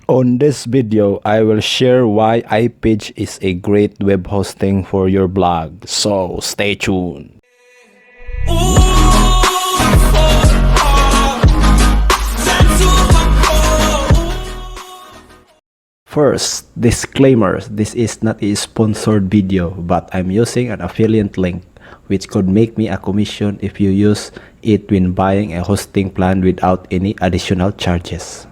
On this video, I will share why iPage is a great web hosting for your blog. So stay tuned. First, disclaimer, this is not a sponsored video, but I'm using an affiliate link which could make me a commission if you use it when buying a hosting plan without any additional charges.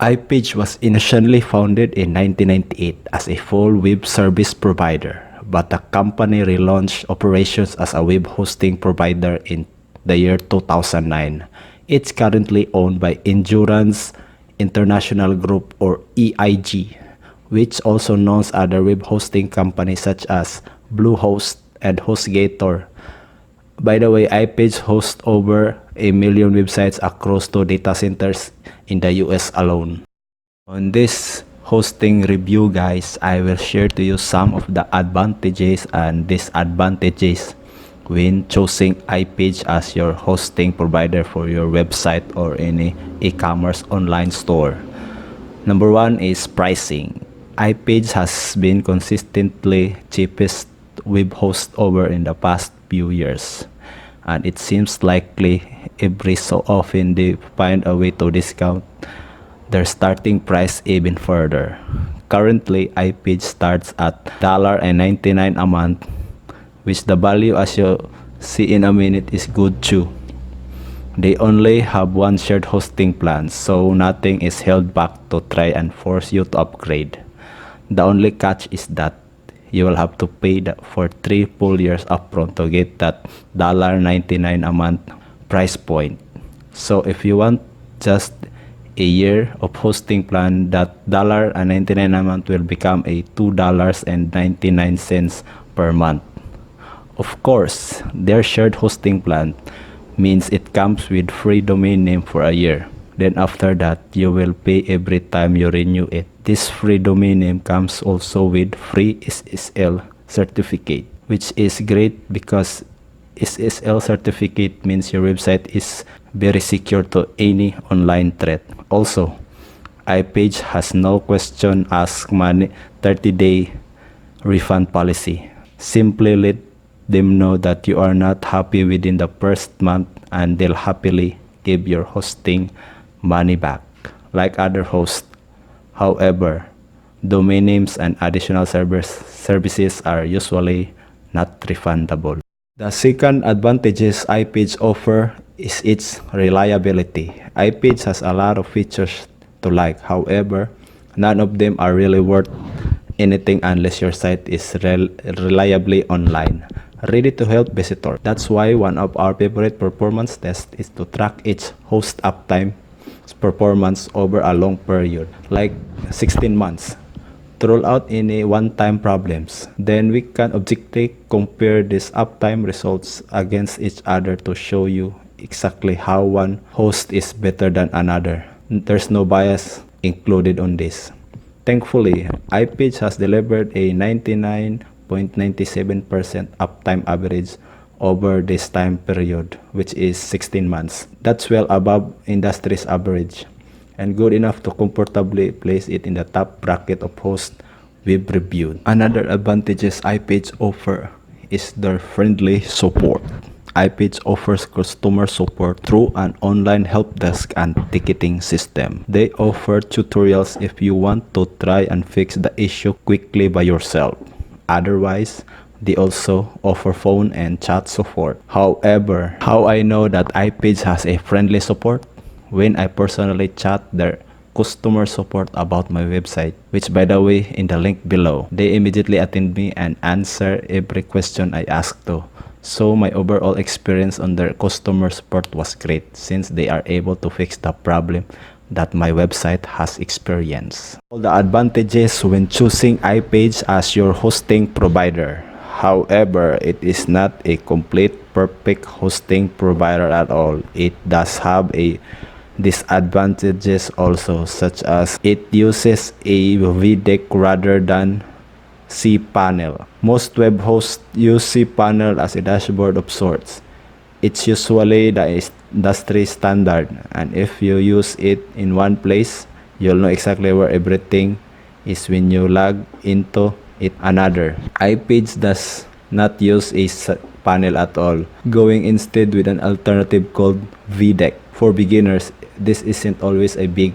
iPage was initially founded in 1998 as a full web service provider, but the company relaunched operations as a web hosting provider in the year 2009. It's currently owned by Endurance International Group or EIG, which also knows other web hosting companies such as Bluehost and HostGator. By the way, iPage hosts over 1 million websites across 2 data centers in the US alone. On this hosting review, guys, I will share to you some of the advantages and disadvantages when choosing iPage as your hosting provider for your website or any e-commerce online store. Number 1 is pricing. iPage has been consistently cheapest web host over in the past few years, and it seems likely every so often they find a way to discount their starting price even further. Currently, iPage starts at $99 a month, which the value, as you see in a minute, is good too. They only have one shared hosting plan, so nothing is held back to try and force you to upgrade. The only catch is that you will have to pay for 3 full years upfront to get that $99 a month price point. So if you want just a year of hosting plan, that $99 a month will become a $2.99 per month. Of course, their shared hosting plan means it comes with free domain name for a year. Then after that, you will pay every time you renew it. This free domain name comes also with free SSL certificate, which is great because SSL certificate means your website is very secure to any online threat. Also, iPage has no question ask money 30-day refund policy. Simply let them know that you are not happy within the first month and they'll happily give your hosting money back like other hosts. However, domain names and additional services are usually not refundable. The second advantages iPage offer is its reliability. iPage has a lot of features to like. However, none of them are really worth anything unless your site is reliably online, ready to help visitors. That's why one of our favorite performance tests is to track each host uptime performance over a long period, like 16 months, to rule out any one-time problems. Then we can objectively compare these uptime results against each other to show you exactly how one host is better than another. There's no bias included on this. Thankfully, iPage has delivered a 99.97% uptime average over this time period, which is 16 months. That's well above industry's average and good enough to comfortably place it in the top bracket of hosts we've reviewed. Another advantages iPage offer is their friendly support. iPage offers customer support through an online help desk and ticketing system. They offer tutorials if you want to try and fix the issue quickly by yourself. Otherwise, they also offer phone and chat support. However, how I know that iPage has a friendly support? When I personally chat their customer support about my website, which by the way in the link below, they immediately attend me and answer every question I ask to. So my overall experience on their customer support was great since they are able to fix the problem that my website has experienced. All the advantages when choosing iPage as your hosting provider. However, it is not a complete perfect hosting provider at all. It does have a disadvantages also, such as it uses a VDEC rather than cPanel. Most web hosts use cPanel as a dashboard of sorts. It's usually the industry standard, and if you use it in one place, You'll know exactly where everything is when you log into it. Another, iPage does not use a panel at all, going instead with an alternative called VDEC. For beginners, this isn't always a big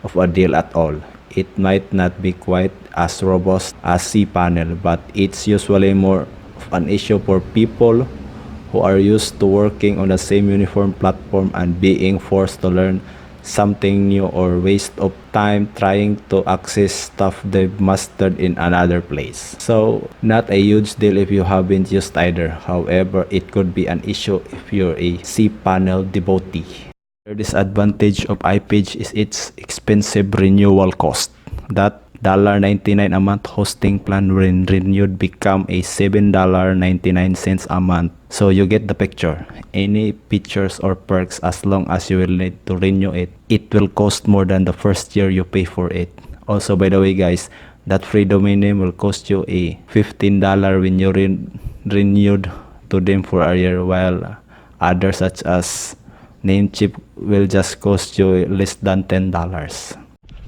of a deal at all. It might not be quite as robust as cPanel, but it's usually more of an issue for people who are used to working on the same uniform platform and being forced to learn something new or waste of time trying to access stuff they've mastered in another place. So, not a huge deal if you haven't used either. However, it could be an issue if you're a cPanel devotee. The disadvantage of iPage is its expensive renewal cost. That $99 a month hosting plan when renewed become a $7.99 a month. So you get the picture. Any features or perks, as long as you will need to renew it, it will cost more than the first year you pay for it. Also, by the way guys, that free domain name will cost you a $15 when you renewed to them for a year, while others such as Namecheap will just cost you less than $10.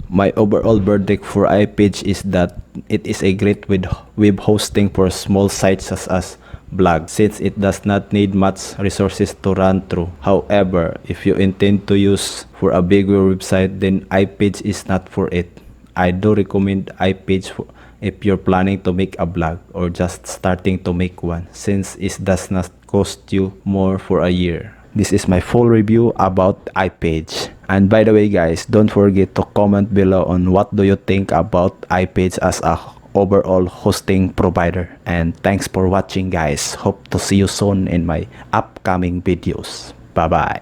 My overall verdict for iPage is that it is a great web hosting for small sites such as blog, since it does not need much resources to run through. However, if you intend to use for a bigger website, then iPage is not for it. I do recommend iPage if you're planning to make a blog or just starting to make one, since it does not cost you more for a year. This is my full review about iPage. And by the way guys, don't forget to comment below on what do you think about iPage as a overall hosting provider. And thanks for watching guys. Hope to see you soon in my upcoming videos. Bye bye.